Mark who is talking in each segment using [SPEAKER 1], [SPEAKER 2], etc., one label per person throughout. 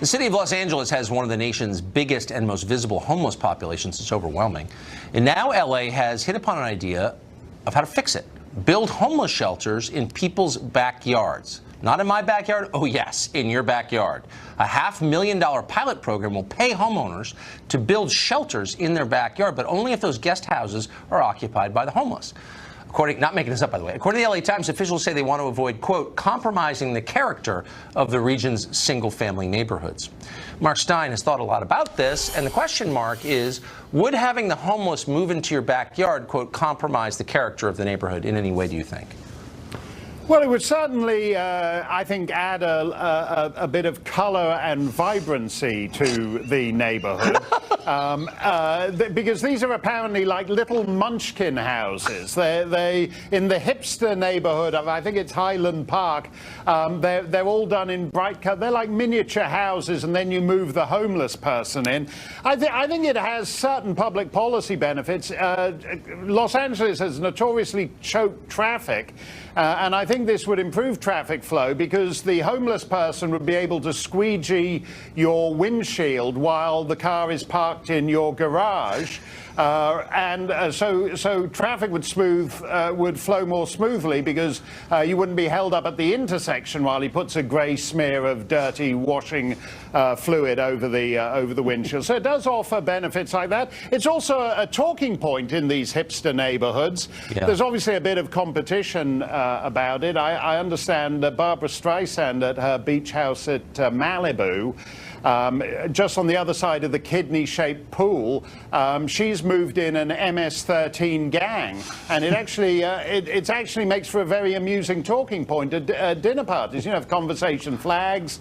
[SPEAKER 1] The city of Los Angeles has one of the nation's biggest and most visible homeless populations. It's overwhelming. And now LA has hit upon an idea of how to fix it. Build homeless shelters in people's backyards. Not in my backyard. Oh, yes, in your backyard. A $500,000 pilot program will pay homeowners to build shelters in their backyard, but only if those guest houses are occupied by the homeless. Not making this up, by the way. According to the LA Times, officials say they want to avoid, quote, compromising the character of the region's single-family neighborhoods. Mark Stein has thought a lot about this, and the question mark is, would having the homeless move into your backyard, quote, compromise the character of the neighborhood in any way, do you think?
[SPEAKER 2] Well, it would certainly, I think, add a bit of color and vibrancy to the neighborhood. Because these are apparently like little munchkin houses. They in the hipster neighborhood of, I think it's Highland Park, they're all done in bright color. They're like miniature houses, and then you move the homeless person in. I think it has certain public policy benefits. Los Angeles has notoriously choked traffic. And I think this would improve traffic flow because the homeless person would be able to squeegee your windshield while the car is parked in your garage. So traffic would flow more smoothly because you wouldn't be held up at the intersection while he puts a grey smear of dirty washing fluid over the windshield. So it does offer benefits like that. It's also a talking point in these hipster neighborhoods. Yeah. There's obviously a bit of competition about it. I understand that Barbara Streisand at her beach house at Malibu, just on the other side of the kidney-shaped pool, she's moved in an MS-13 gang, and it actually makes for a very amusing talking point at dinner parties. You know, if conversation flags,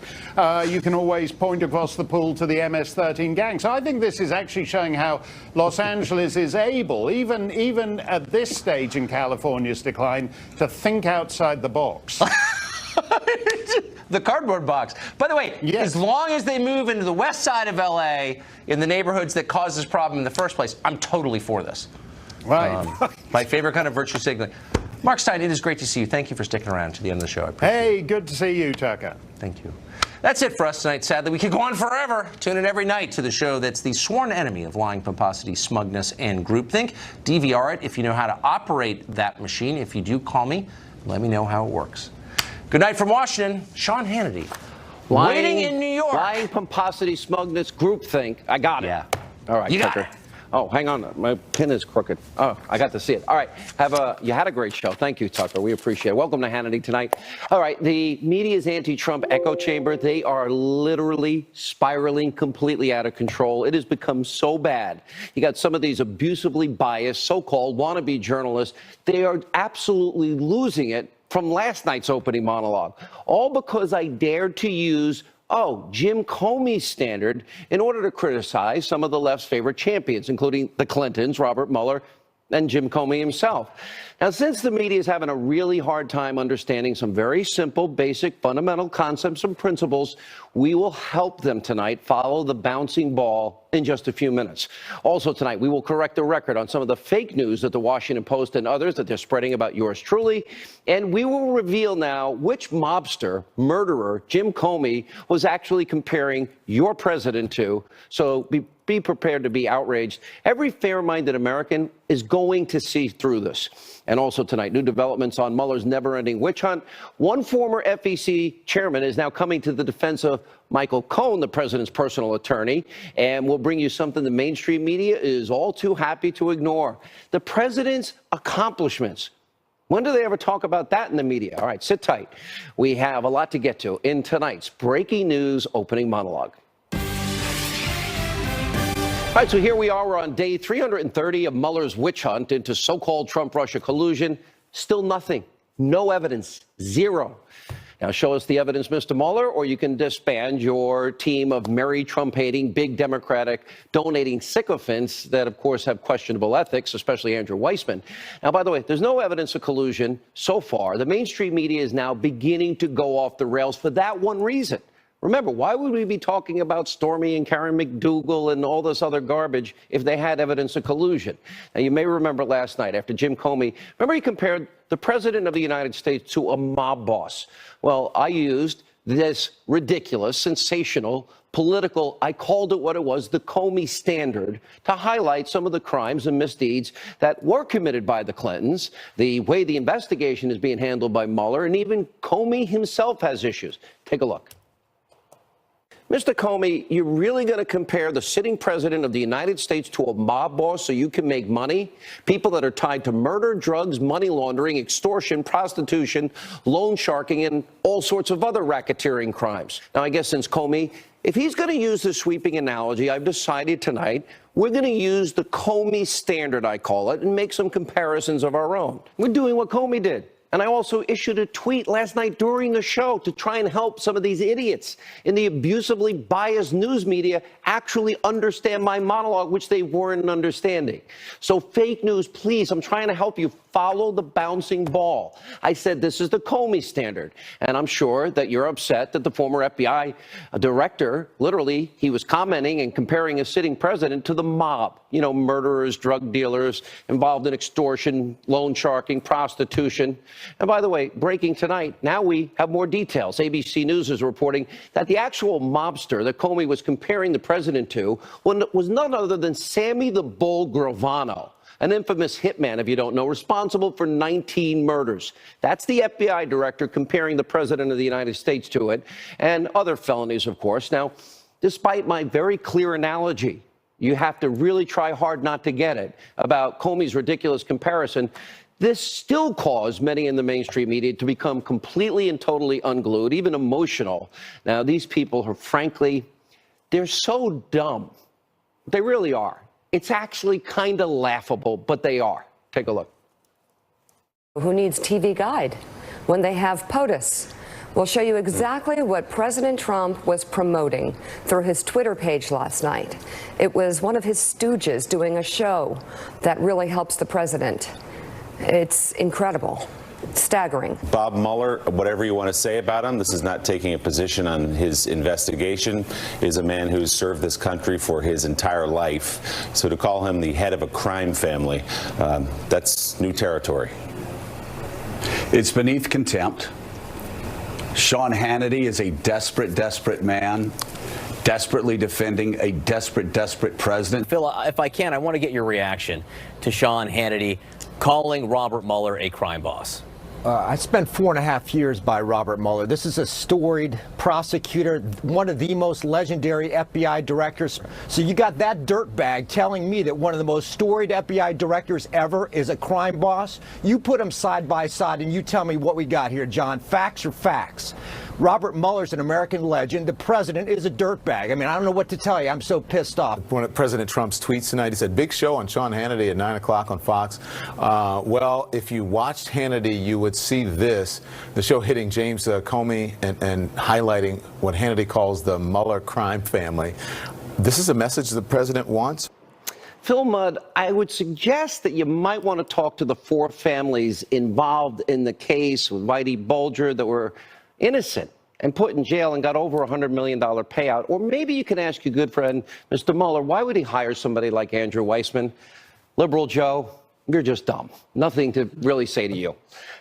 [SPEAKER 2] you can always point across the pool to the MS-13 gang. So I think this is actually showing how Los Angeles is able, even at this stage in California's decline, to think outside the box.
[SPEAKER 1] The cardboard box. By the way, yes. As long as they move into the west side of L.A. in the neighborhoods that caused this problem in the first place, I'm totally for this.
[SPEAKER 2] Right.
[SPEAKER 1] My favorite kind of virtue signaling. Mark Stein, it is great to see you. Thank you for sticking around to the end of the show. I appreciate it.
[SPEAKER 2] Good to see you, Tucker.
[SPEAKER 1] Thank you. That's it for us tonight. Sadly, we could go on forever. Tune in every night to the show that's the sworn enemy of lying, pomposity, smugness, and groupthink. DVR it if you know how to operate that machine. If you do, call me. Let me know how it works. Good night from Washington, Sean Hannity. Waiting in New York.
[SPEAKER 3] Lying, pomposity, smugness, groupthink. I got it.
[SPEAKER 1] Yeah.
[SPEAKER 3] All right, Tucker. Oh, hang on. My pin is crooked. Oh, I got to see it. All right. You had a great show. Thank you, Tucker. We appreciate it. Welcome to Hannity tonight. All right. The media's anti-Trump echo chamber, they are literally spiraling completely out of control. It has become so bad. You got some of these abusively biased so-called wannabe journalists. They are absolutely losing it from last night's opening monologue, all because I dared to use, Jim Comey's standard in order to criticize some of the left's favorite champions, including the Clintons, Robert Mueller, and Jim Comey himself. Now, since the media is having a really hard time understanding some very simple, basic, fundamental concepts and principles, we will help them tonight follow the bouncing ball in just a few minutes. Also tonight, we will correct the record on some of the fake news that the Washington Post and others that they're spreading about yours truly. And we will reveal now which mobster, murderer, Jim Comey, was actually comparing your president to. So be prepared to be outraged. Every fair-minded American is going to see through this. And also tonight, new developments on Mueller's never-ending witch hunt. One former FEC chairman is now coming to the defense of Michael Cohen, the president's personal attorney, and we'll bring you something the mainstream media is all too happy to ignore. The president's accomplishments. When do they ever talk about that in the media? All right, sit tight. We have a lot to get to in tonight's breaking news opening monologue. All right, so here we are. We're on day 330 of Mueller's witch hunt into so-called Trump-Russia collusion. Still nothing. No evidence. Zero. Now, show us the evidence, Mr. Mueller, or you can disband your team of merry Trump-hating, big Democratic, donating sycophants that, of course, have questionable ethics, especially Andrew Weissman. Now, by the way, there's no evidence of collusion so far. The mainstream media is now beginning to go off the rails for that one reason. Remember, why would we be talking about Stormy and Karen McDougal and all this other garbage if they had evidence of collusion? Now, you may remember last night after Jim Comey, remember he compared the president of the United States to a mob boss. Well, I used this ridiculous, sensational, political. I called it what it was, the Comey standard, to highlight some of the crimes and misdeeds that were committed by the Clintons, the way the investigation is being handled by Mueller, and even Comey himself has issues. Take a look. Mr. Comey, you're really going to compare the sitting president of the United States to a mob boss so you can make money? People that are tied to murder, drugs, money laundering, extortion, prostitution, loan sharking, and all sorts of other racketeering crimes. Now, I guess since Comey, if he's going to use the sweeping analogy, I've decided tonight we're going to use the Comey standard, I call it, and make some comparisons of our own. We're doing what Comey did. And I also issued a tweet last night during the show to try and help some of these idiots in the abusively biased news media actually understand my monologue, which they weren't understanding. So fake news, please, I'm trying to help you follow the bouncing ball. I said this is the Comey standard. And I'm sure that you're upset that the former FBI director, literally, he was commenting and comparing a sitting president to the mob. You know, murderers, drug dealers, involved in extortion, loan sharking, prostitution. And by the way, breaking tonight, now we have more details. ABC News is reporting that the actual mobster that Comey was comparing the president to was none other than Sammy the Bull Gravano, an infamous hitman, if you don't know, responsible for 19 murders. That's the FBI director comparing the president of the United States to it, and other felonies, of course. Now, despite my very clear analogy, you have to really try hard not to get it, about Comey's ridiculous comparison. This still caused many in the mainstream media to become completely and totally unglued, even emotional. Now, these people are, frankly, they're so dumb. They really are. It's actually kind of laughable, but they are. Take a look.
[SPEAKER 4] Who needs TV Guide when they have POTUS? We'll show you exactly what President Trump was promoting through his Twitter page last night. It was one of his stooges doing a show that really helps the president. It's incredible. Staggering.
[SPEAKER 5] Bob Mueller, whatever you want to say about him, this is not taking a position on his investigation. He is a man who's served this country for his entire life. So to call him the head of a crime family, that's new territory.
[SPEAKER 6] It's beneath contempt. Sean Hannity is a desperate, desperate man, desperately defending a desperate, desperate president.
[SPEAKER 7] Phil, if I can, I want to get your reaction to Sean Hannity calling Robert Mueller a crime boss.
[SPEAKER 8] I spent 4.5 years by Robert Mueller. This is a storied prosecutor, one of the most legendary FBI directors. So you got that dirtbag telling me that one of the most storied FBI directors ever is a crime boss? You put them side by side and you tell me what we got here, John. Facts are facts. Robert Mueller's an American legend. The president is a dirtbag. I mean, I don't know what to tell you. I'm so pissed off.
[SPEAKER 9] One of President Trump's tweets tonight, he said, big show on Sean Hannity at 9 o'clock on Fox. Well, if you watched Hannity, you would see this, the show hitting James Comey and highlighting what Hannity calls the Mueller crime family. This is a message the president wants.
[SPEAKER 3] Phil Mudd, I would suggest that you might want to talk to the four families involved in the case with Whitey Bulger that were innocent and put in jail and got over $100 million payout. Or maybe you can ask your good friend, Mr. Mueller, why would he hire somebody like Andrew Weissman? Liberal Joe, you're just dumb. Nothing to really say to you.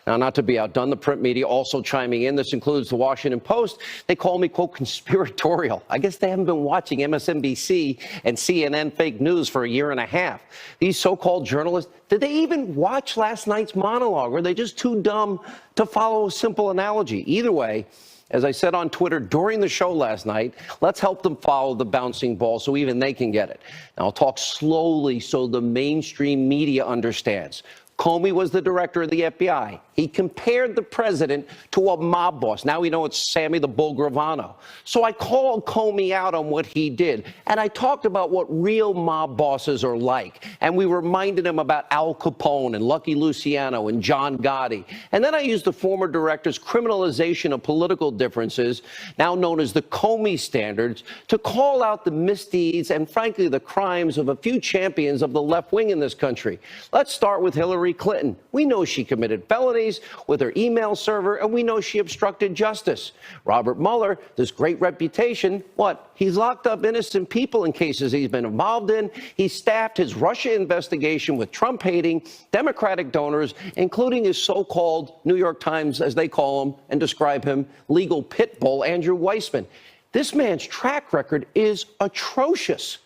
[SPEAKER 3] Now, not to be outdone, the print media also chiming in. This includes the Washington Post. They call me, quote, conspiratorial. I guess they haven't been watching MSNBC and CNN fake news for a year and a half. These so-called journalists, did they even watch last night's monologue? Or are they just too dumb to follow a simple analogy? Either way, as I said on Twitter during the show last night, let's help them follow the bouncing ball so even they can get it. Now, I'll talk slowly so the mainstream media understands. Comey was the director of the FBI. He compared the president to a mob boss. Now we know it's Sammy the Bull Gravano. So I called Comey out on what he did, and I talked about what real mob bosses are like. And we reminded him about Al Capone and Lucky Luciano and John Gotti. And then I used the former director's criminalization of political differences, now known as the Comey standards, to call out the misdeeds and, frankly, the crimes of a few champions of the left wing in this country. Let's start with Hillary Clinton. We know she committed felonies with her email server, and we know she obstructed justice. Robert Mueller, this great reputation, what? He's locked up innocent people in cases he's been involved in. He staffed his Russia investigation with Trump-hating Democratic donors, including his so-called New York Times, as they call him and describe him, legal pit bull, Andrew Weissman. This man's track record is atrocious,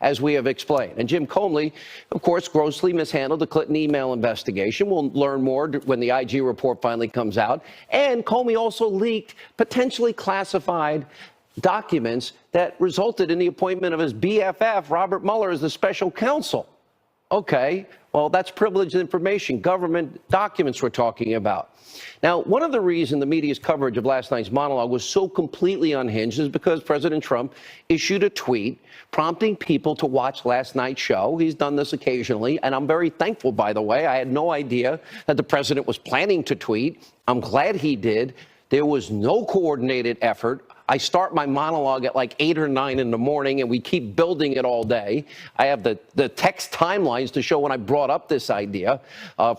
[SPEAKER 3] as we have explained. And Jim Comey, of course, grossly mishandled the Clinton email investigation. We'll learn more when the IG report finally comes out. And Comey also leaked potentially classified documents that resulted in the appointment of his BFF, Robert Mueller, as the special counsel. Okay, well, that's privileged information, government documents we're talking about. Now, one of the reasons the media's coverage of last night's monologue was so completely unhinged is because President Trump issued a tweet prompting people to watch last night's show. He's done this occasionally, and I'm very thankful, by the way. I had no idea that the president was planning to tweet. I'm glad he did. There was no coordinated effort. I start my monologue at like 8 or 9 in the morning, and we keep building it all day. I have the text timelines to show when I brought up this idea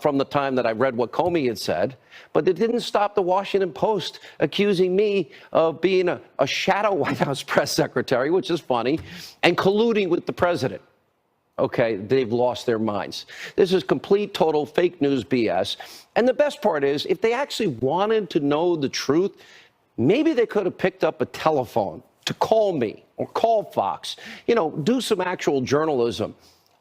[SPEAKER 3] from the time that I read what Comey had said. But it didn't stop the Washington Post accusing me of being a shadow White House press secretary, which is funny, and colluding with the president. Okay, they've lost their minds. This is complete, total fake news BS. And the best part is, if they actually wanted to know the truth, maybe they could have picked up a telephone to call me or call Fox, do some actual journalism.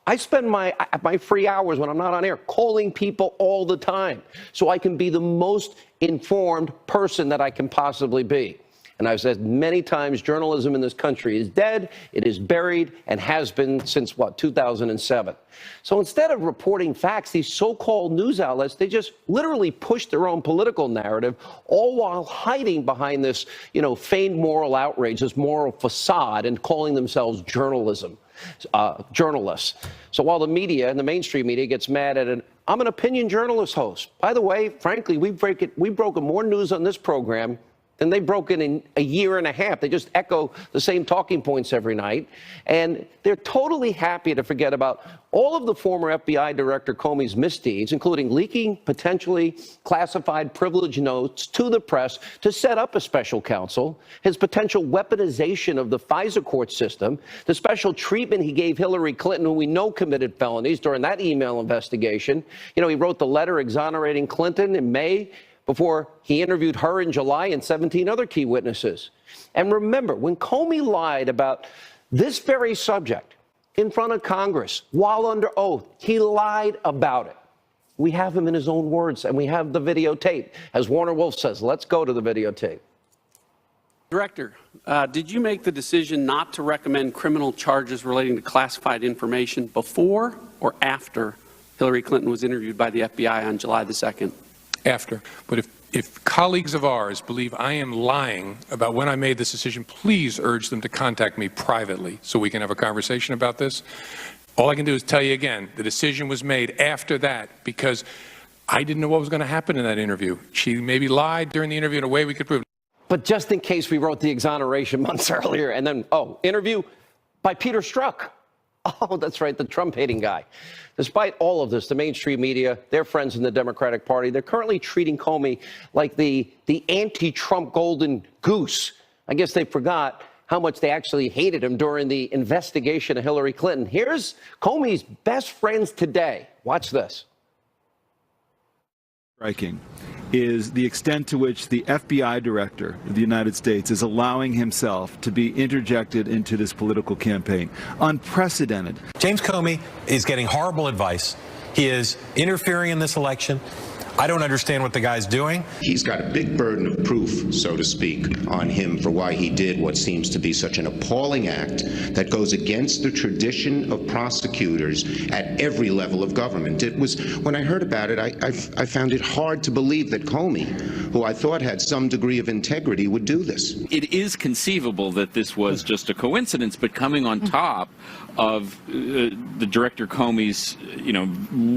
[SPEAKER 3] I spend my free hours when I'm not on air calling people all the time so I can be the most informed person that I can possibly be. And I've said many times, journalism in this country is dead, it is buried, and has been since, 2007. So instead of reporting facts, these so-called news outlets, they just literally push their own political narrative, all while hiding behind this, feigned moral outrage, this moral facade, and calling themselves journalists. So while the media and the mainstream media gets mad at I'm an opinion journalist host. By the way, frankly, we've broken more news on this program than they've broken in a year and a half. They just echo the same talking points every night. And they're totally happy to forget about all of the former FBI Director Comey's misdeeds, including leaking potentially classified privilege notes to the press to set up a special counsel, his potential weaponization of the FISA court system, the special treatment he gave Hillary Clinton, who we know committed felonies during that email investigation. He wrote the letter exonerating Clinton in May, before he interviewed her in July and 17 other key witnesses. And remember, when Comey lied about this very subject in front of Congress while under oath, he lied about it. We have him in his own words, and we have the videotape. As Warner Wolf says, let's go to the videotape.
[SPEAKER 10] Director, did you make the decision not to recommend criminal charges relating to classified information before or after Hillary Clinton was interviewed by the FBI on July the 2nd?
[SPEAKER 11] After. But if colleagues of ours believe I am lying about when I made this decision, please urge them to contact me privately so we can have a conversation about this. All I can do is tell you again, the decision was made after that because I didn't know what was going to happen in that interview. She maybe lied during the interview in a way we could prove.
[SPEAKER 3] But just in case we wrote the exoneration months earlier and then, interview by Peter Strzok. Oh, that's right, the Trump-hating guy. Despite all of this, the mainstream media, their friends in the Democratic Party, they're currently treating Comey like the anti-Trump golden goose. I guess they forgot how much they actually hated him during the investigation of Hillary Clinton. Here's Comey's best friends today. Watch this.
[SPEAKER 12] Striking is the extent to which the FBI director of the United States is allowing himself to be interjected into this political campaign. Unprecedented.
[SPEAKER 13] James Comey is getting horrible advice. He is interfering in this election. I don't understand what the guy's doing.
[SPEAKER 14] He's got a big burden of proof, so to speak, on him for why he did what seems to be such an appalling act that goes against the tradition of prosecutors at every level of government. It was, when I heard about it, I found it hard to believe that Comey, who I thought had some degree of integrity, would do this.
[SPEAKER 15] It is conceivable that this was just a coincidence, but coming on top of the Director Comey's,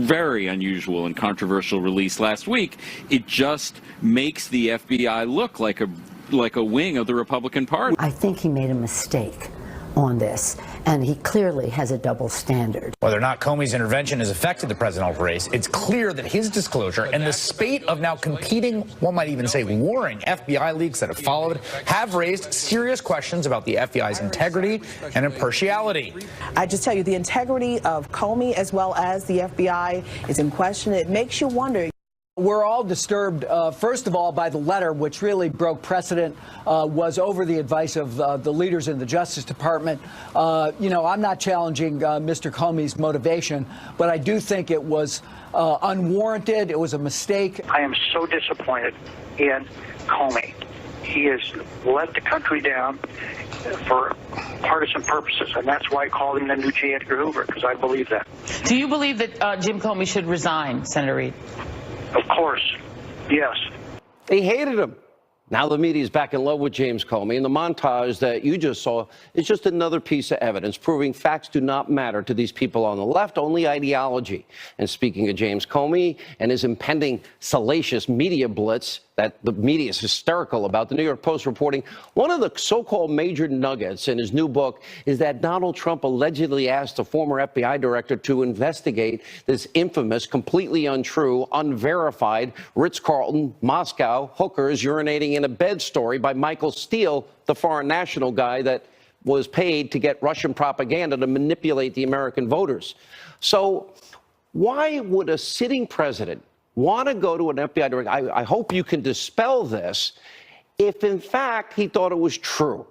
[SPEAKER 15] very unusual and controversial release last week, it just makes the FBI look like a wing of the Republican Party.
[SPEAKER 16] I think he made a mistake on this, and he clearly has a double standard.
[SPEAKER 17] Whether or not Comey's intervention has affected the presidential race, it's clear that his disclosure and the spate of now competing, one might even say warring FBI leaks that have followed, have raised serious questions about the FBI's integrity and impartiality.
[SPEAKER 18] I just tell you, the integrity of Comey as well as the FBI is in question. It makes you wonder We're all disturbed, first of all, by the letter, which really broke precedent, was over the advice of the leaders in the Justice Department. I'm not challenging Mr. Comey's motivation, but I do think it was unwarranted. It was a mistake.
[SPEAKER 19] I am so disappointed in Comey. He has let the country down for partisan purposes, and that's why I called him the new J. Edgar Hoover, because I believe that.
[SPEAKER 20] Do you believe that Jim Comey should resign, Senator Reid?
[SPEAKER 19] Of course, yes.
[SPEAKER 3] They hated him. Now the media is back in love with James Comey, and the montage that you just saw is just another piece of evidence proving facts do not matter to these people on the left, only ideology. And speaking of James Comey and his impending salacious media blitz that the media is hysterical about, the New York Post reporting one of the so-called major nuggets in his new book is that Donald Trump allegedly asked the former FBI director to investigate this infamous, completely untrue, unverified Ritz-Carlton, Moscow hookers urinating in a bed story by Michael Steele, the foreign national guy that was paid to get Russian propaganda to manipulate the American voters. So why would a sitting president want to go to an FBI director? I hope you can dispel this if, in fact, he thought it was true.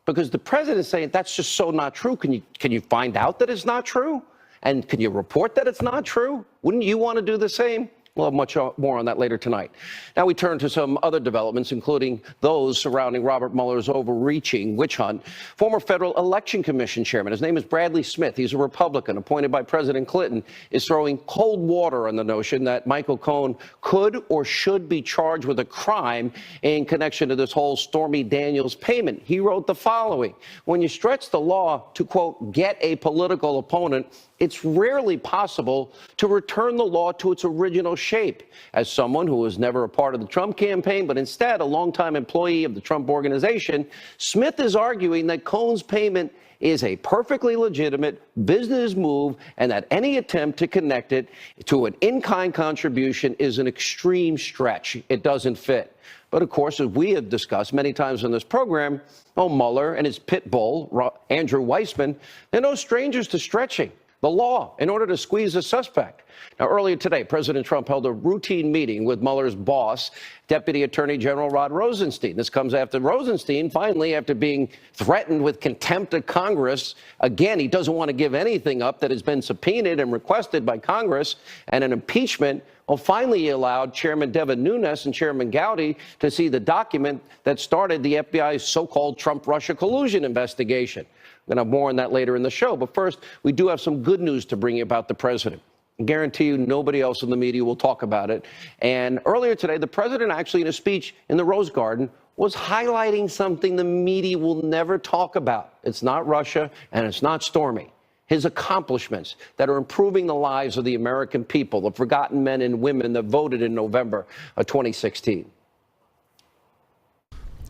[SPEAKER 3] Because the president is saying that's just so not true. Can you find out that it's not true? And can you report that it's not true? Wouldn't you want to do the same? We'll have much more on that later tonight. Now we turn to some other developments, including those surrounding Robert Mueller's overreaching witch hunt. Former Federal Election Commission chairman, his name is Bradley Smith. He's a Republican appointed by President Clinton, is throwing cold water on the notion that Michael Cohen could or should be charged with a crime in connection to this whole Stormy Daniels payment. He wrote the following: when you stretch the law to, quote, get a political opponent, it's rarely possible to return the law to its original shape. As someone who was never a part of the Trump campaign, but instead a longtime employee of the Trump organization, Smith is arguing that Cohen's payment is a perfectly legitimate business move and that any attempt to connect it to an in-kind contribution is an extreme stretch. It doesn't fit. But of course, as we have discussed many times on this program, Mueller and his pit bull, Andrew Weissman, they're no strangers to stretching the law in order to squeeze a suspect. Now, earlier today, President Trump held a routine meeting with Mueller's boss, Deputy Attorney General Rod Rosenstein. This comes after Rosenstein, finally, after being threatened with contempt of Congress, again, he doesn't want to give anything up that has been subpoenaed and requested by Congress, and an impeachment. Well, finally, he allowed Chairman Devin Nunes and Chairman Gowdy to see the document that started the FBI's so-called Trump-Russia collusion investigation. We're going to have more on that later in the show. But first, we do have some good news to bring you about the president. I guarantee you nobody else in the media will talk about it. And earlier today, the president actually, in a speech in the Rose Garden, was highlighting something the media will never talk about. It's not Russia, and it's not Stormy. His accomplishments that are improving the lives of the American people, the forgotten men and women that voted in November of 2016.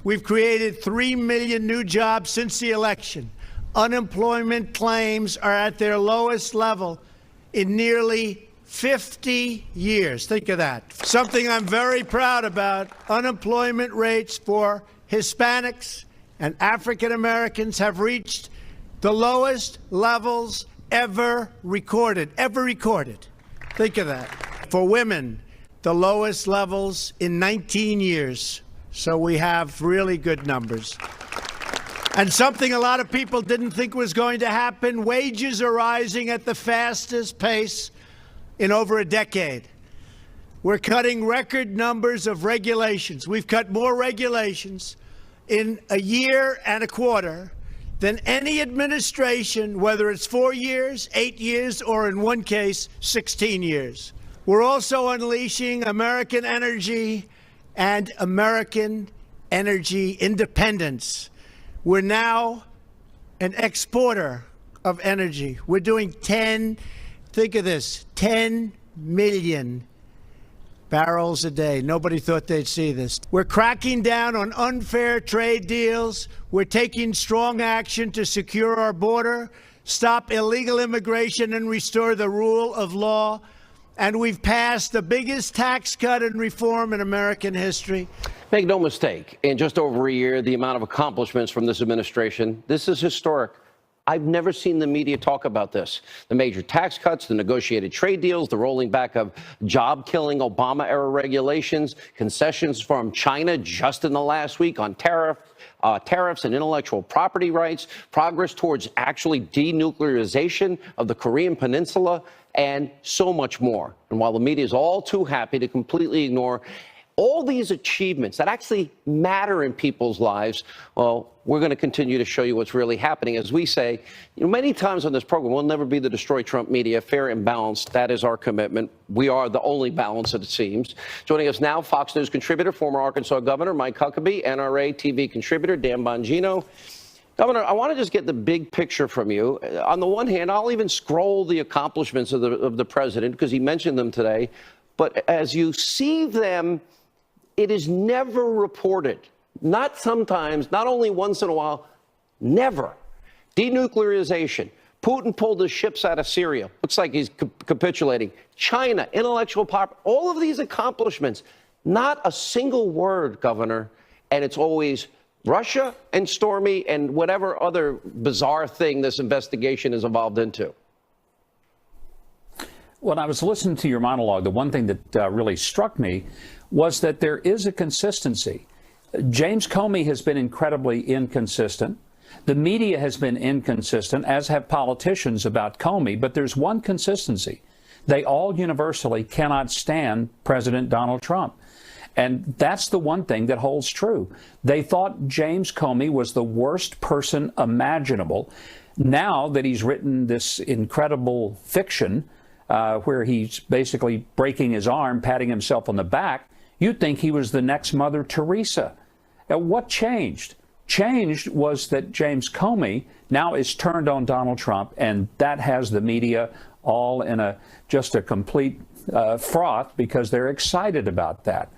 [SPEAKER 21] We've created 3 million new jobs since the election. Unemployment claims are at their lowest level in nearly 50 years. Think of that. Something I'm very proud about, unemployment rates for Hispanics and African Americans have reached the lowest levels ever recorded. Think of that. For women, the lowest levels in 19 years. So we have really good numbers. And something a lot of people didn't think was going to happen, wages are rising at the fastest pace in over a decade. We're cutting record numbers of regulations. We've cut more regulations in a year and a quarter than any administration, whether it's 4 years, 8 years, or in one case, 16 years. We're also unleashing American energy and American energy independence. We're now an exporter of energy. We're doing 10 million barrels a day. Nobody thought they'd see this. We're cracking down on unfair trade deals. We're taking strong action to secure our border, stop illegal immigration, and restore the rule of law. And we've passed the biggest tax cut and reform in American history.
[SPEAKER 3] Make no mistake, in just over a year, the amount of accomplishments from this administration, this is historic. I've never seen the media talk about this. The major tax cuts, the negotiated trade deals, the rolling back of job-killing Obama-era regulations, concessions from China just in the last week on tariffs and intellectual property rights, progress towards actually denuclearization of the Korean Peninsula, and so much more. And while the media is all too happy to completely ignore all these achievements that actually matter in people's lives, well, we're going to continue to show you what's really happening. As we say, many times on this program, we'll never be the Destroy Trump media, fair and balanced. That is our commitment. We are the only balance, it seems. Joining us now, Fox News contributor, former Arkansas Governor Mike Huckabee, NRA TV contributor Dan Bongino. Governor, I want to just get the big picture from you. On the one hand, I'll even scroll the accomplishments of the president because he mentioned them today. But as you see them, it is never reported. Not sometimes, not only once in a while, never. Denuclearization. Putin pulled his ships out of Syria. Looks like he's capitulating. China, intellectual property, all of these accomplishments. Not a single word, Governor. And it's always Russia and Stormy and whatever other bizarre thing this investigation has evolved into.
[SPEAKER 2] When I was listening to your monologue, the one thing that really struck me was that there is a consistency. James Comey has been incredibly inconsistent. The media has been inconsistent, as have politicians about Comey, but there's one consistency. They all universally cannot stand President Donald Trump. And that's the one thing that holds true. They thought James Comey was the worst person imaginable. Now that he's written this incredible fiction where he's basically breaking his arm, patting himself on the back, you'd think he was the next Mother Teresa. Now, what changed? Changed was that James Comey now is turned on Donald Trump, and that has the media all in just a complete froth because they're excited about that.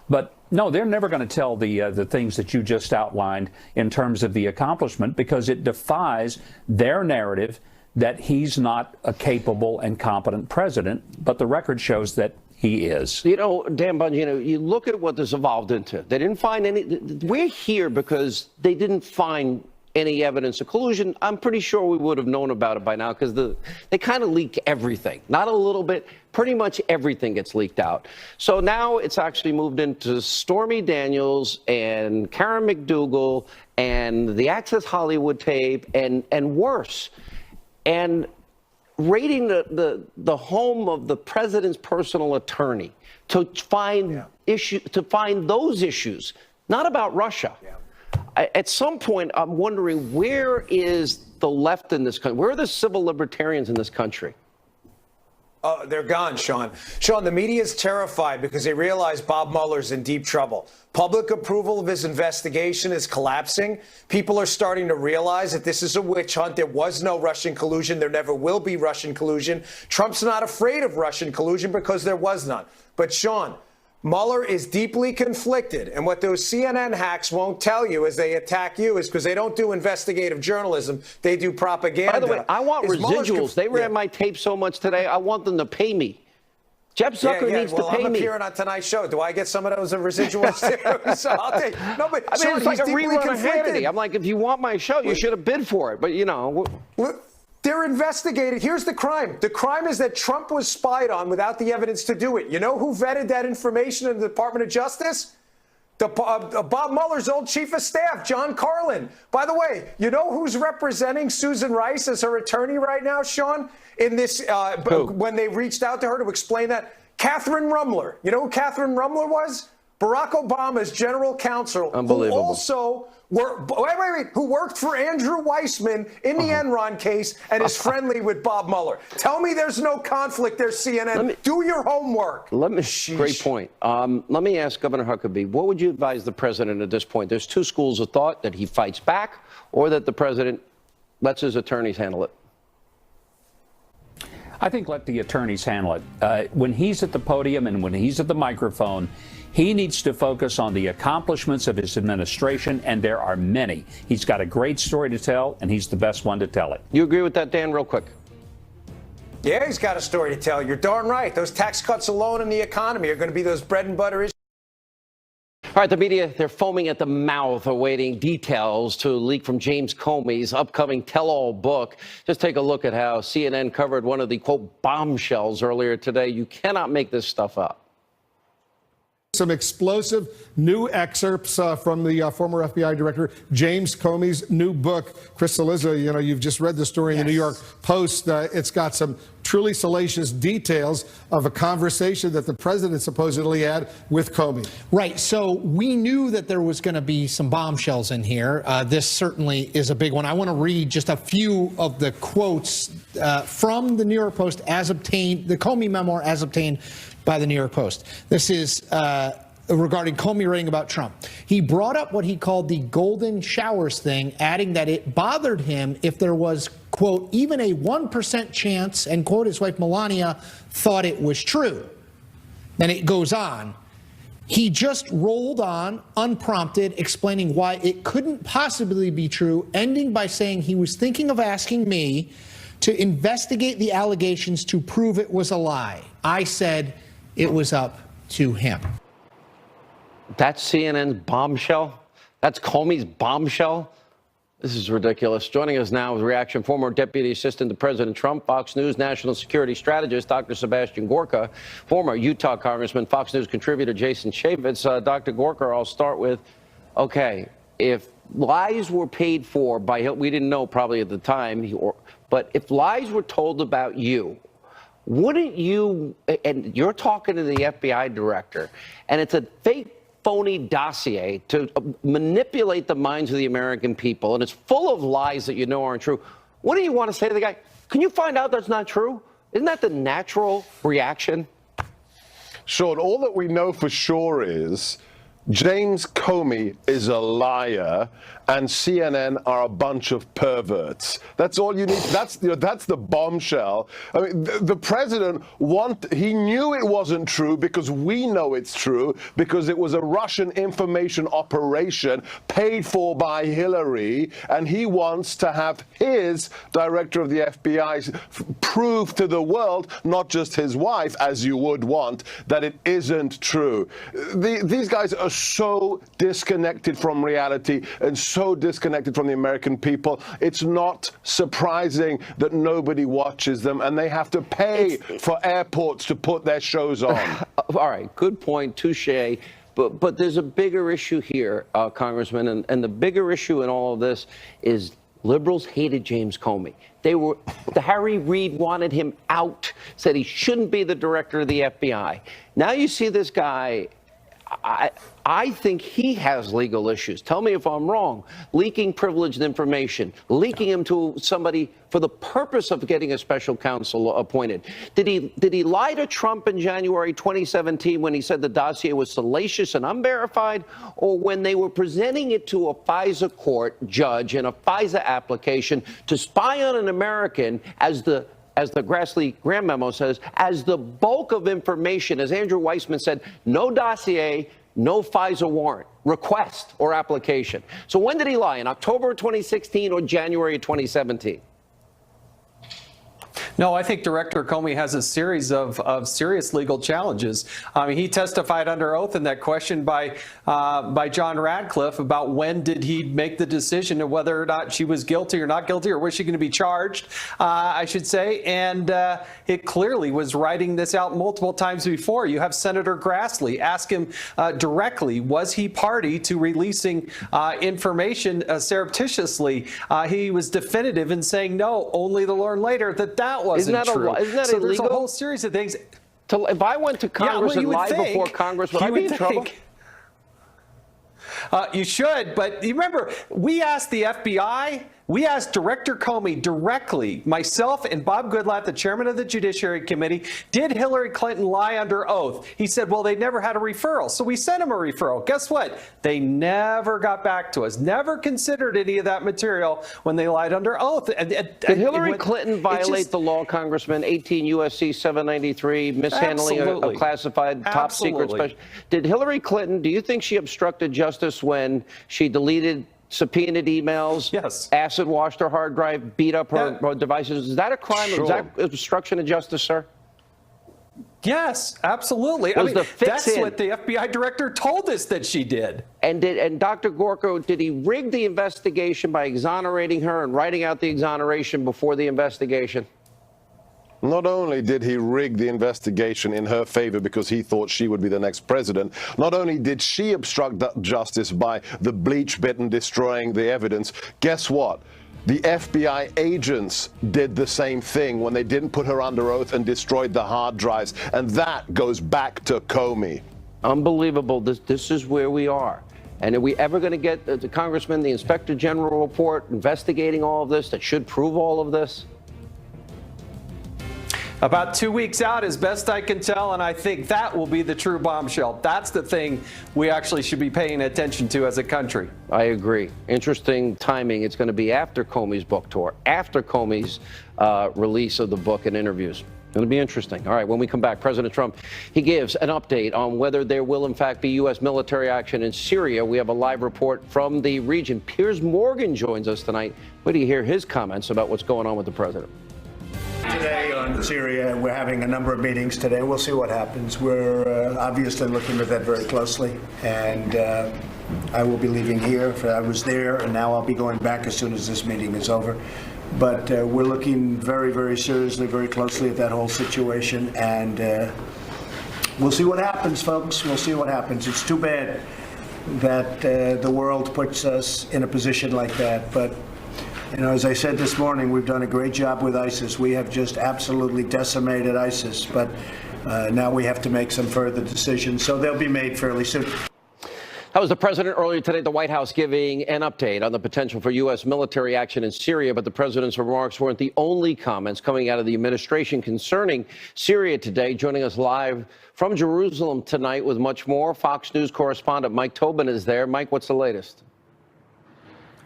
[SPEAKER 2] But no, they're never going to tell the things that you just outlined in terms of the accomplishment because it defies their narrative that he's not a capable and competent president. But the record shows that he is.
[SPEAKER 3] Dan Bongino, you look at what this evolved into. They didn't find any. We're here because they didn't find any evidence of collusion. I'm pretty sure we would have known about it by now because they kind of leak everything. Not a little bit. Pretty much everything gets leaked out. So now it's actually moved into Stormy Daniels and Karen McDougal and the Access Hollywood tape and worse. And raiding the home of the president's personal attorney to find those issues, not about Russia. At some point, I'm wondering, where is the left in this country? Where are the civil libertarians in this country?
[SPEAKER 22] Oh, they're gone, Sean. Sean, the media is terrified because they realize Bob Mueller's in deep trouble. Public approval of his investigation is collapsing. People are starting to realize that this is a witch hunt. There was no Russian collusion. There never will be Russian collusion. Trump's not afraid of Russian collusion because there was none. But, Sean, Mueller is deeply conflicted, and what those CNN hacks won't tell you as they attack you is because they don't do investigative journalism, they do propaganda.
[SPEAKER 3] By the way, I want residuals. They ran my tape so much today, I want them to pay me. Jeff Zucker needs to pay
[SPEAKER 22] I'm
[SPEAKER 3] me.
[SPEAKER 22] appearing on tonight's show. Do I get some of those residuals too? So I'll take. No, but
[SPEAKER 3] I mean, it's like a rerun of Hannity. I'm like, if you want my show, you should have bid for it. But
[SPEAKER 22] they're investigating. Here's the crime. The crime is that Trump was spied on without the evidence to do it. You know who vetted that information in the Department of Justice? Bob Mueller's old chief of staff, John Carlin. By the way, you know who's representing Susan Rice as her attorney right now, Sean? In this, when they reached out to her to explain that, Catherine Rumler. You know who Catherine Rumler was? Barack Obama's general counsel.
[SPEAKER 3] Unbelievable.
[SPEAKER 22] Who also who worked for Andrew Weissman in the Enron case and is friendly with Bob Mueller. Tell me there's no conflict there, CNN. Do your homework.
[SPEAKER 3] Great point. Let me ask Governor Huckabee, what would you advise the president at this point? There's two schools of thought, that he fights back or that the president lets his attorneys handle it.
[SPEAKER 2] I think let the attorneys handle it. When he's at the podium and when he's at the microphone, he needs to focus on the accomplishments of his administration, and there are many. He's got a great story to tell, and he's the best one to tell it.
[SPEAKER 3] You agree with that, Dan, real quick?
[SPEAKER 22] Yeah, he's got a story to tell. You're darn right. Those tax cuts alone in the economy are going to be those bread and butter issues.
[SPEAKER 3] All right, the media, they're foaming at the mouth, awaiting details to leak from James Comey's upcoming tell-all book. Just take a look at how CNN covered one of the, quote, bombshells earlier today. You cannot make this stuff up.
[SPEAKER 1] Some explosive new excerpts from the former FBI director James Comey's new book. Chris Cillizza, you know, you've just read the story in the New York Post. It's got some truly salacious details of a conversation that the president supposedly had with Comey.
[SPEAKER 4] Right. So we knew that there was going to be some bombshells in here. This certainly is a big one. I want to read just a few of the quotes from the New York Post as obtained, the Comey memoir as obtained by the New York Post. This is regarding Comey writing about Trump. He brought up what he called the golden showers thing, adding that it bothered him if there was, quote, even a 1% chance, and quote, his wife Melania thought it was true. Then it goes on. He just rolled on, unprompted, explaining why it couldn't possibly be true, ending by saying he was thinking of asking me to investigate the allegations to prove it was a lie. I said it was up to him.
[SPEAKER 3] That's CNN's bombshell? That's Comey's bombshell? This is ridiculous. Joining us now with reaction, former Deputy Assistant to President Trump, Fox News National Security Strategist, Dr. Sebastian Gorka, former Utah Congressman, Fox News contributor Jason Chaffetz. Dr. Gorka, I'll start with, okay, if lies were paid for by, we didn't know probably at the time, but if lies were told about you, wouldn't you, and you're talking to the FBI director, and it's a fake, phony dossier to manipulate the minds of the American people, and it's full of lies that you know aren't true, what do you want to say to the guy? Can you find out that's not true? Isn't that the natural reaction?
[SPEAKER 23] Sean, all that we know for sure is James Comey is a liar and CNN are a bunch of perverts. That's all you need. That's the bombshell. I mean, the president he knew it wasn't true because we know it's true because it was a Russian information operation paid for by Hillary, and he wants to have his director of the FBI prove to the world, not just his wife, as you would want, that it isn't true. These guys are so disconnected from reality and so disconnected from the American people. It's not surprising that nobody watches them, and they have to pay for airports to put their shows on.
[SPEAKER 3] All right, good point, touche. But there's a bigger issue here, Congressman, and the bigger issue in all of this is liberals hated James Comey. Harry Reid wanted him out, said he shouldn't be the director of the FBI. Now you see this guy, I think he has legal issues. Tell me if I'm wrong. Leaking privileged information, leaking him to somebody for the purpose of getting a special counsel appointed. Did he lie to Trump in January 2017 when he said the dossier was salacious and unverified, or when they were presenting it to a FISA court judge in a FISA application to spy on an American as the Grassley-Graham memo says, as the bulk of information, as Andrew Weissman said, no dossier, no FISA warrant, request or application. So when did he lie? In October 2016 or January 2017?
[SPEAKER 24] No, I think Director Comey has a series of serious legal challenges. I mean, he testified under oath in that question by John Radcliffe about when did he make the decision of whether or not she was guilty or not guilty, or was she going to be charged, I should say. And it clearly was writing this out multiple times before. You have Senator Grassley ask him directly, was he party to releasing information surreptitiously? He was definitive in saying no, only to learn later that wasn't true.
[SPEAKER 3] Isn't that
[SPEAKER 24] so
[SPEAKER 3] illegal?
[SPEAKER 24] There's a whole series of things.
[SPEAKER 3] If I went to Congress and lied before Congress, would I be in trouble?
[SPEAKER 24] You should, but you remember, we asked the FBI, we asked Director Comey directly, myself and Bob Goodlatte, the chairman of the Judiciary Committee, did Hillary Clinton lie under oath? He said, well, they never had a referral. So we sent him a referral. Guess what? They never got back to us, never considered any of that material when they lied under oath.
[SPEAKER 3] Did Hillary Clinton violate the law, Congressman? 18 U.S.C. 793, mishandling a classified top secret special. Did Hillary Clinton, do you think she obstructed justice when she deleted subpoenaed emails, acid washed her hard drive, beat up her devices? Is that a crime? Is that obstruction of justice, sir?
[SPEAKER 24] Yes, absolutely. I mean, that's what the FBI director told us that she did.
[SPEAKER 3] And Dr. Gorko, did he rig the investigation by exonerating her and writing out the exoneration before the investigation?
[SPEAKER 23] Not only did he rig the investigation in her favor because he thought she would be the next president, not only did she obstruct justice by the bleach bit and destroying the evidence, guess what? The FBI agents did the same thing when they didn't put her under oath and destroyed the hard drives. And that goes back to Comey.
[SPEAKER 3] Unbelievable. This is where we are. And are we ever going to get the Congressman, the Inspector General report investigating all of this that should prove all of this?
[SPEAKER 24] About 2 weeks out, as best I can tell, and I think that will be the true bombshell. That's the thing we actually should be paying attention to as a country.
[SPEAKER 3] I agree. Interesting timing. It's going to be after Comey's book tour, after Comey's release of the book and interviews. It's going to be interesting. All right, when we come back, President Trump, he gives an update on whether there will, in fact, be U.S. military action in Syria. We have a live report from the region. Piers Morgan joins us tonight. Wait till you hear his comments about what's going on with the president.
[SPEAKER 5] Today on Syria, we're having a number of meetings today. We'll see what happens. We're obviously looking at that very closely, and I will be leaving here. I was there, and now I'll be going back as soon as this meeting is over. But we're looking very, very seriously, very closely at that whole situation, and we'll see what happens, folks. We'll see what happens. It's too bad that the world puts us in a position like that, but you know, as I said this morning, we've done a great job with ISIS. We have just absolutely decimated ISIS, but now we have to make some further decisions, so they'll be made fairly soon.
[SPEAKER 3] That was the president earlier today at the White House giving an update on the potential for U.S. military action in Syria. But the president's remarks weren't the only comments coming out of the administration concerning Syria today. Joining us live from Jerusalem tonight with much more, Fox News correspondent Mike Tobin is there. Mike, what's the latest?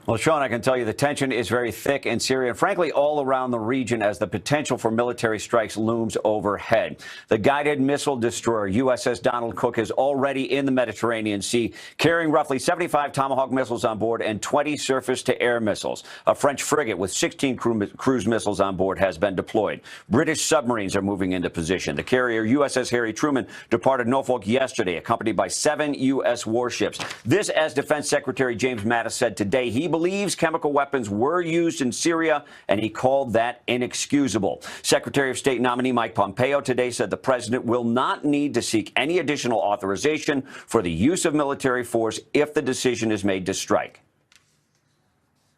[SPEAKER 6] Well, Sean, I can tell you the tension is very thick in Syria and, frankly, all around the region as the potential for military strikes looms overhead. The guided missile destroyer USS Donald Cook is already in the Mediterranean Sea, carrying roughly 75 Tomahawk missiles on board and 20 surface-to-air missiles. A French frigate with 16 cruise missiles on board has been deployed. British submarines are moving into position. The carrier USS Harry Truman departed Norfolk yesterday, accompanied by 7 U.S. warships. This, as Defense Secretary James Mattis said today, he believes chemical weapons were used in Syria, and he called that inexcusable. Secretary of State nominee Mike Pompeo today said the president will not need to seek any additional authorization for the use of military force if the decision is made to strike.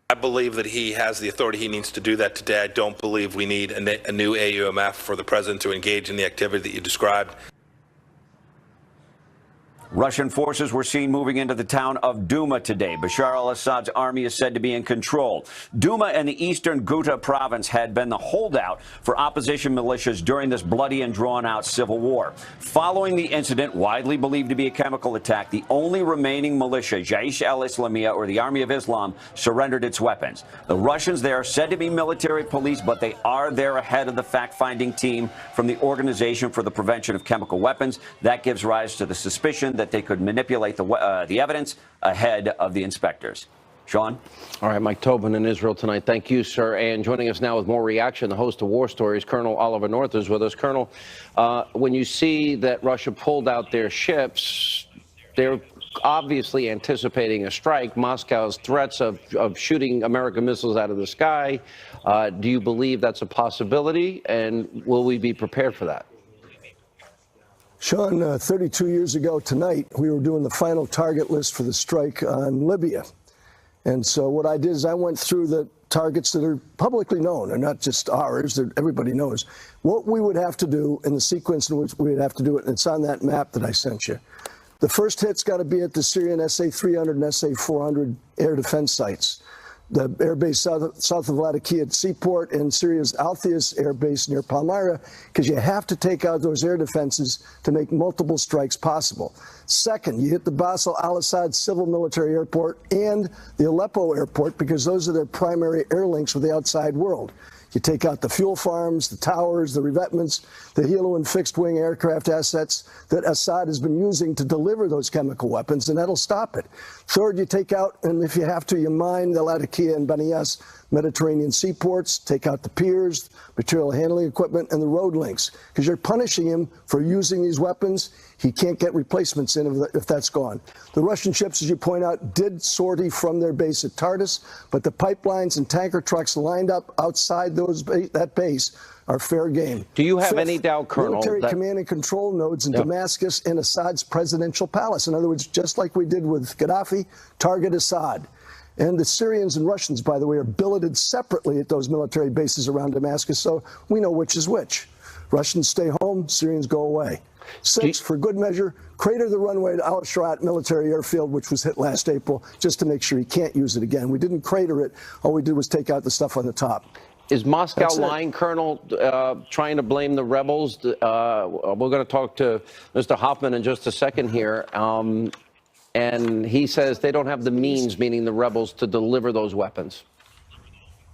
[SPEAKER 7] I believe that he has the authority he needs to do that today. I don't believe we need a new AUMF for the president to engage in the activity that you described.
[SPEAKER 6] Russian forces were seen moving into the town of Duma today. Bashar al-Assad's army is said to be in control. Duma in the eastern Ghouta province had been the holdout for opposition militias during this bloody and drawn-out civil war. Following the incident, widely believed to be a chemical attack, the only remaining militia, Jaish al-Islamiyah, or the Army of Islam, surrendered its weapons. The Russians there are said to be military police, but they are there ahead of the fact-finding team from the Organization for the Prevention of Chemical Weapons. That gives rise to the suspicion that they could manipulate the evidence ahead of the inspectors. Sean?
[SPEAKER 3] All right, Mike Tobin in Israel tonight. Thank you, sir. And joining us now with more reaction, the host of War Stories, Colonel Oliver North, is with us. Colonel, when you see that Russia pulled out their ships, they're obviously anticipating a strike. Moscow's threats of shooting American missiles out of the sky. Do you believe that's a possibility? And will we be prepared for that?
[SPEAKER 8] Sean, 32 years ago tonight, we were doing the final target list for the strike on Libya. And so what I did is I went through the targets that are publicly known. They're not just ours, that everybody knows. What we would have to do in the sequence in which we would have to do it, and it's on that map that I sent you. The first hit's got to be at the Syrian SA-300 and SA-400 air defense sites. The air base south of Latakia Seaport and Syria's Altheias air base near Palmyra, because you have to take out those air defenses to make multiple strikes possible. Second, you hit the Basel al-Assad civil military airport and the Aleppo airport, because those are their primary air links with the outside world. You take out the fuel farms, the towers, the revetments, the helo and fixed-wing aircraft assets that Assad has been using to deliver those chemical weapons, and that'll stop it. Third, you take out, and if you have to, you mine the Latakia and Banias Mediterranean seaports, take out the piers, material handling equipment, and the road links, because you're punishing him for using these weapons. He can't get replacements in if that's gone. The Russian ships, as you point out, did sortie from their base at Tartus, but the pipelines and tanker trucks lined up outside that base are fair game.
[SPEAKER 3] Do you have
[SPEAKER 8] Fifth,
[SPEAKER 3] any doubt, Colonel,
[SPEAKER 8] military
[SPEAKER 3] that
[SPEAKER 8] command and control nodes in Damascus and Assad's presidential palace? In other words, just like we did with Gaddafi, target Assad. And the Syrians and Russians, by the way, are billeted separately at those military bases around Damascus, so we know which is which. Russians stay home, Syrians go away. Six, for good measure, crater the runway to Al-Sharat military airfield, which was hit last April, just to make sure he can't use it again. We didn't crater it. All we did was take out the stuff on the top.
[SPEAKER 3] Is Moscow lying, Colonel, trying to blame the rebels? We're going to talk to Mr. Hoffman in just a second here. And he says they don't have the means, meaning the rebels, to deliver those weapons.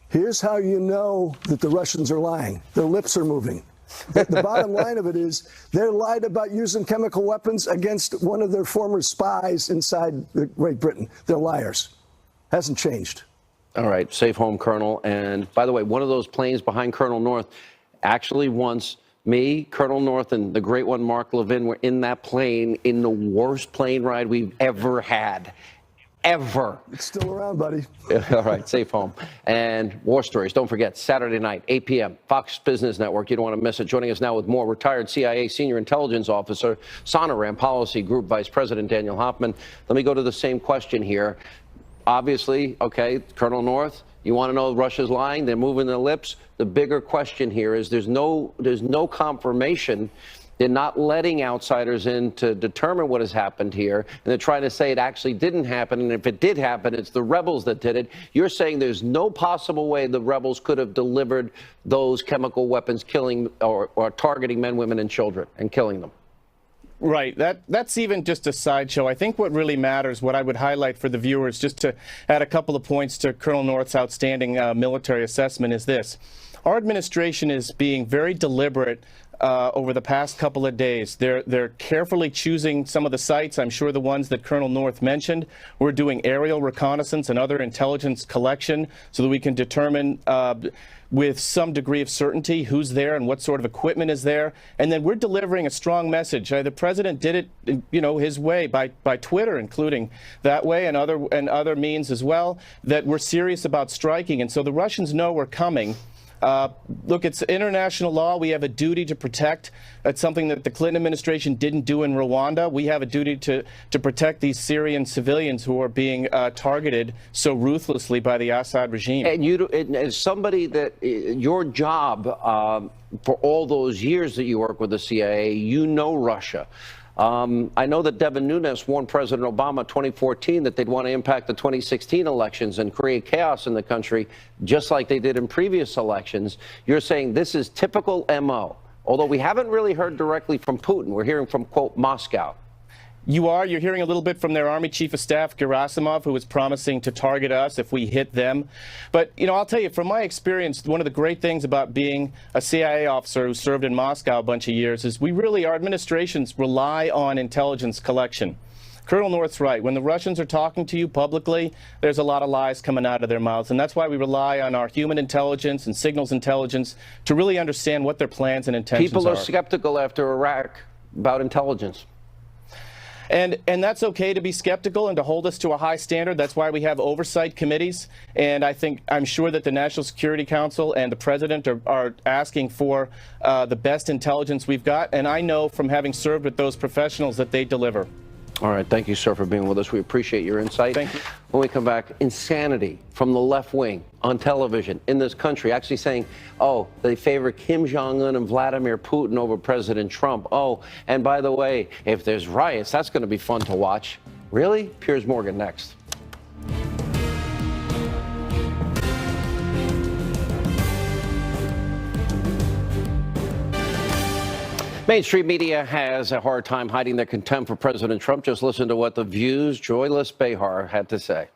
[SPEAKER 8] Here's how you know that the Russians are lying. Their lips are moving. The bottom line of it is they're lied about using chemical weapons against one of their former spies inside Great Britain. They're liars. Hasn't changed.
[SPEAKER 3] All right. Safe home, Colonel. And by the way, one of those planes behind Colonel North actually once me, Colonel North, and the great one, Mark Levin, were in that plane in the worst plane ride we've ever had. Ever.
[SPEAKER 8] It's still around, buddy.
[SPEAKER 3] All right, safe home. And War Stories, don't forget, Saturday night, 8 p.m., Fox Business Network. You don't want to miss it. Joining us now with more, retired CIA Senior Intelligence Officer, Sonoran Policy Group Vice President Daniel Hoffman. Let me go to the same question here. Obviously, okay, Colonel North, you want to know Russia's lying? They're moving their lips. The bigger question here is there's no confirmation. They're not letting outsiders in to determine what has happened here, and they're trying to say it actually didn't happen, and if it did happen, it's the rebels that did it. You're saying there's no possible way the rebels could have delivered those chemical weapons, killing or targeting men, women, and children, and killing them.
[SPEAKER 9] Right. That's even just a sideshow. I think what really matters, what I would highlight for the viewers, just to add a couple of points to Colonel North's outstanding military assessment, is this. Our administration is being very deliberate over the past couple of days. They're carefully choosing some of the sites. I'm sure the ones that Colonel North mentioned. We're doing aerial reconnaissance and other intelligence collection so that we can determine with some degree of certainty who's there and what sort of equipment is there. And then we're delivering a strong message. The president did it, his way by Twitter, including that way and other means as well, that we're serious about striking. And so the Russians know we're coming. Look, it's international law. We have a duty to protect. It's something that the Clinton administration didn't do in Rwanda. We have a duty to protect these Syrian civilians who are being targeted so ruthlessly by the Assad regime.
[SPEAKER 3] And as somebody that your job for all those years that you work with the CIA, you know Russia. I know that Devin Nunes warned President Obama in 2014 that they'd want to impact the 2016 elections and create chaos in the country, just like they did in previous elections. You're saying this is typical MO, although we haven't really heard directly from Putin. We're hearing from, quote, Moscow.
[SPEAKER 9] You're hearing a little bit from their Army Chief of Staff, Gerasimov, who was promising to target us if we hit them. But, I'll tell you, from my experience, one of the great things about being a CIA officer who served in Moscow a bunch of years is our administrations rely on intelligence collection. Colonel North's right. When the Russians are talking to you publicly, there's a lot of lies coming out of their mouths. And that's why we rely on our human intelligence and signals intelligence to really understand what their plans and intentions are.
[SPEAKER 3] People are skeptical after Iraq about intelligence.
[SPEAKER 9] And that's okay to be skeptical and to hold us to a high standard. That's why we have oversight committees. And I'm sure that the National Security Council and the President are asking for the best intelligence we've got. And I know from having served with those professionals that they deliver.
[SPEAKER 3] All right. Thank you, sir, for being with us. We appreciate your insight.
[SPEAKER 9] Thank you.
[SPEAKER 3] When we come back, insanity from the left wing on television in this country, actually saying, oh, they favor Kim Jong-un and Vladimir Putin over President Trump. Oh, and by the way, if there's riots, that's going to be fun to watch. Really? Piers Morgan next. Mainstream media has a hard time hiding their contempt for President Trump. Just listen to what The View's Joyless Behar had to say.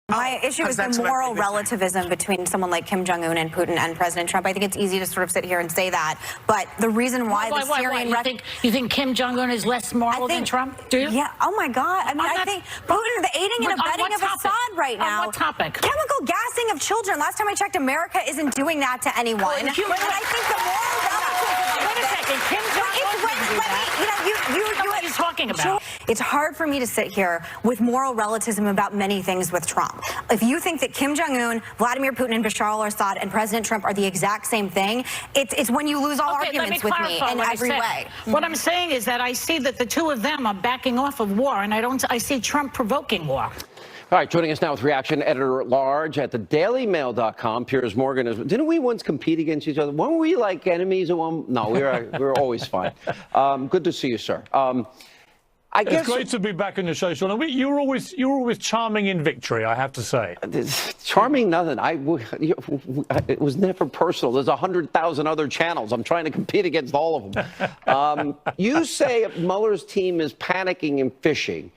[SPEAKER 10] My issue is the moral relativism between someone like Kim Jong-un and Putin and President Trump. I think it's easy to sort of sit here and say that, but the reason why the Syrian...
[SPEAKER 11] You think Kim Jong-un is less moral than Trump? Do you?
[SPEAKER 10] Yeah. Oh my God. I mean, I think Putin, the aiding and abetting of Assad right now.
[SPEAKER 11] On what topic?
[SPEAKER 10] Chemical gassing of children. Last time I checked, America isn't doing that to anyone. But I think the moral relativism...
[SPEAKER 11] Wait a second. Kim Jong-un
[SPEAKER 10] what
[SPEAKER 11] are you talking about?
[SPEAKER 10] It's hard for me to sit here with moral relativism about many things with Trump. If you think that Kim Jong-un, Vladimir Putin, and Bashar al-Assad and President Trump are the exact same thing, it's when you lose all arguments with me in every way.
[SPEAKER 11] What I'm saying is that I see that the two of them are backing off of war, and I see Trump provoking war.
[SPEAKER 3] All right, joining us now with reaction editor-at-large at thedailymail.com, Piers Morgan. Didn't we once compete against each other? Weren't we like enemies at one? No, we were always fine. Good to see you, sir. I guess
[SPEAKER 12] it's great to be back on the show, Sean. You were always charming in victory, I have to say.
[SPEAKER 3] Charming, nothing. It was never personal. There's 100,000 other channels. I'm trying to compete against all of them. You say Mueller's team is panicking and fishing.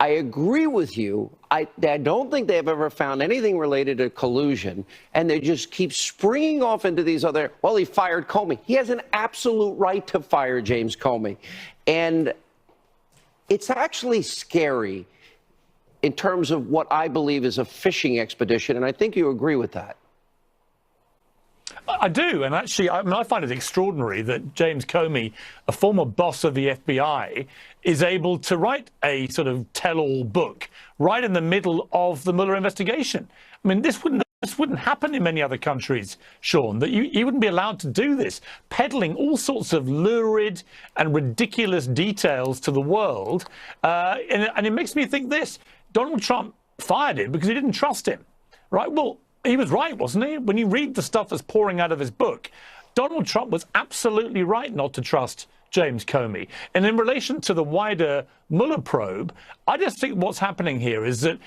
[SPEAKER 3] I agree with you. I don't think they've ever found anything related to collusion, and they just keep springing off into these other, well, he fired Comey. He has an absolute right to fire James Comey. And it's actually scary in terms of what I believe is a fishing expedition, and I think you agree with that.
[SPEAKER 12] I do, and actually, I find it extraordinary that James Comey, a former boss of the FBI, is able to write a sort of tell-all book right in the middle of the Mueller investigation. I mean, this wouldn't happen in many other countries, Sean, that you wouldn't be allowed to do this, peddling all sorts of lurid and ridiculous details to the world. And it makes me think this: Donald Trump fired him because he didn't trust him, right? Well, he was right, wasn't he? When you read the stuff that's pouring out of his book, Donald Trump was absolutely right not to trust James Comey. And in relation to the wider Mueller probe, I just think what's happening here is that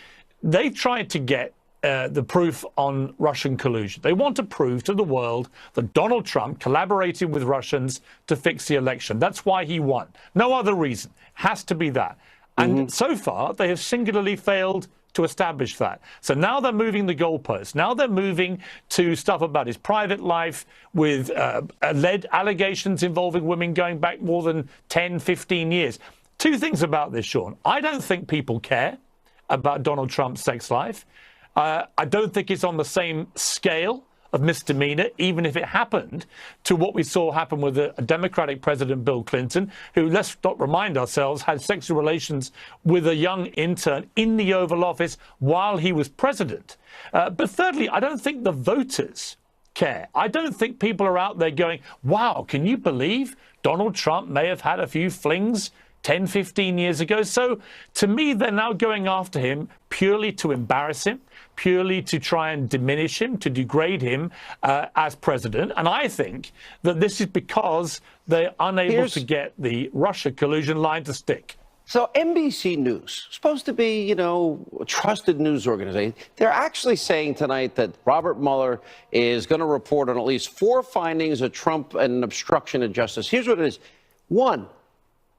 [SPEAKER 12] they tried to get the proof on Russian collusion. They want to prove to the world that Donald Trump collaborated with Russians to fix the election. That's why he won. No other reason. Has to be that. And so far, they have singularly failed to establish that. So now they're moving the goalposts. Now they're moving to stuff about his private life with alleged allegations involving women going back more than 10, 15 years. Two things about this, Sean. I don't think people care about Donald Trump's sex life. I don't think it's on the same scale of misdemeanor, even if it happened to what we saw happen with a Democratic President, Bill Clinton, who, let's not remind ourselves, had sexual relations with a young intern in the Oval Office while he was president. But thirdly, I don't think the voters care. I don't think people are out there going, wow, can you believe Donald Trump may have had a few flings 10, 15 years ago? So to me, they're now going after him purely to embarrass him, purely to try and diminish him, to degrade him as president. And I think that this is because they're unable to get the Russia collusion line to stick.
[SPEAKER 3] So NBC News, supposed to be, you know, a trusted news organization, they're actually saying tonight that Robert Mueller is going to report on at least 4 findings of Trump and obstruction of justice. Here's what it is. 1,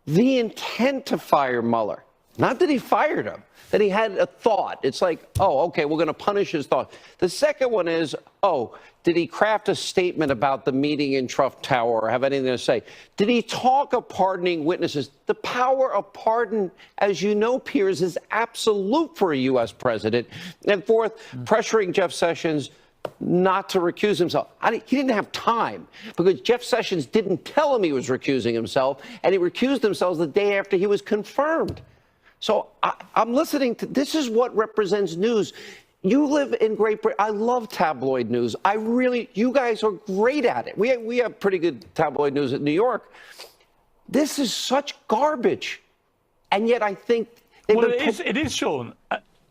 [SPEAKER 3] the intent to fire Mueller. Not that he fired him, that he had a thought. It's like, oh, okay, we're going to punish his thought. The second one is, oh, did he craft a statement about the meeting in Trump Tower or have anything to say? Did he talk of pardoning witnesses? The power of pardon, as you know, Piers, is absolute for a U.S. president. And fourth, pressuring Jeff Sessions not to recuse himself. He didn't have time because Jeff Sessions didn't tell him he was recusing himself, and he recused himself the day after he was confirmed. So I'm listening to, this is what represents news. You live in Great Britain. I love tabloid news. You guys are great at it. We have pretty good tabloid news in New York. This is such garbage. And yet I think...
[SPEAKER 12] Well, it is, Sean.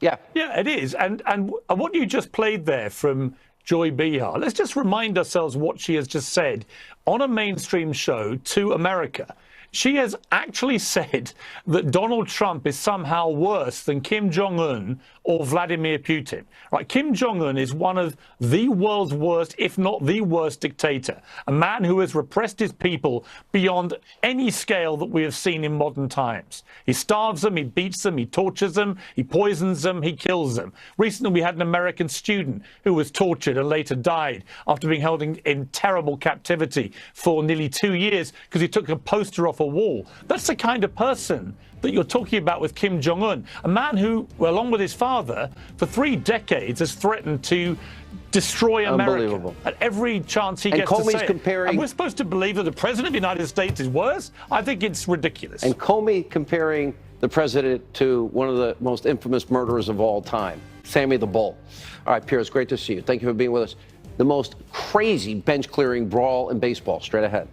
[SPEAKER 12] Yeah, it is. And what you just played there from Joy Behar, let's just remind ourselves what she has just said on a mainstream show to America. She has actually said that Donald Trump is somehow worse than Kim Jong-un or Vladimir Putin. Right? Kim Jong-un is one of the world's worst, if not the worst dictator, a man who has repressed his people beyond any scale that we have seen in modern times. He starves them, he beats them, he tortures them, he poisons them, he kills them. Recently, we had an American student who was tortured and later died after being held in terrible captivity for nearly 2 years because he took a poster off a wall. That's the kind of person that you're talking about with Kim Jong-un, a man who, along with his father, for 3 decades has threatened to destroy America at every chance he gets to say it. And we're supposed to believe that the president of the United States is worse? I think it's ridiculous.
[SPEAKER 3] And Comey comparing the president to one of the most infamous murderers of all time, Sammy the Bull. All right, Piers, great to see you. Thank you for being with us. The most crazy bench-clearing brawl in baseball, straight ahead.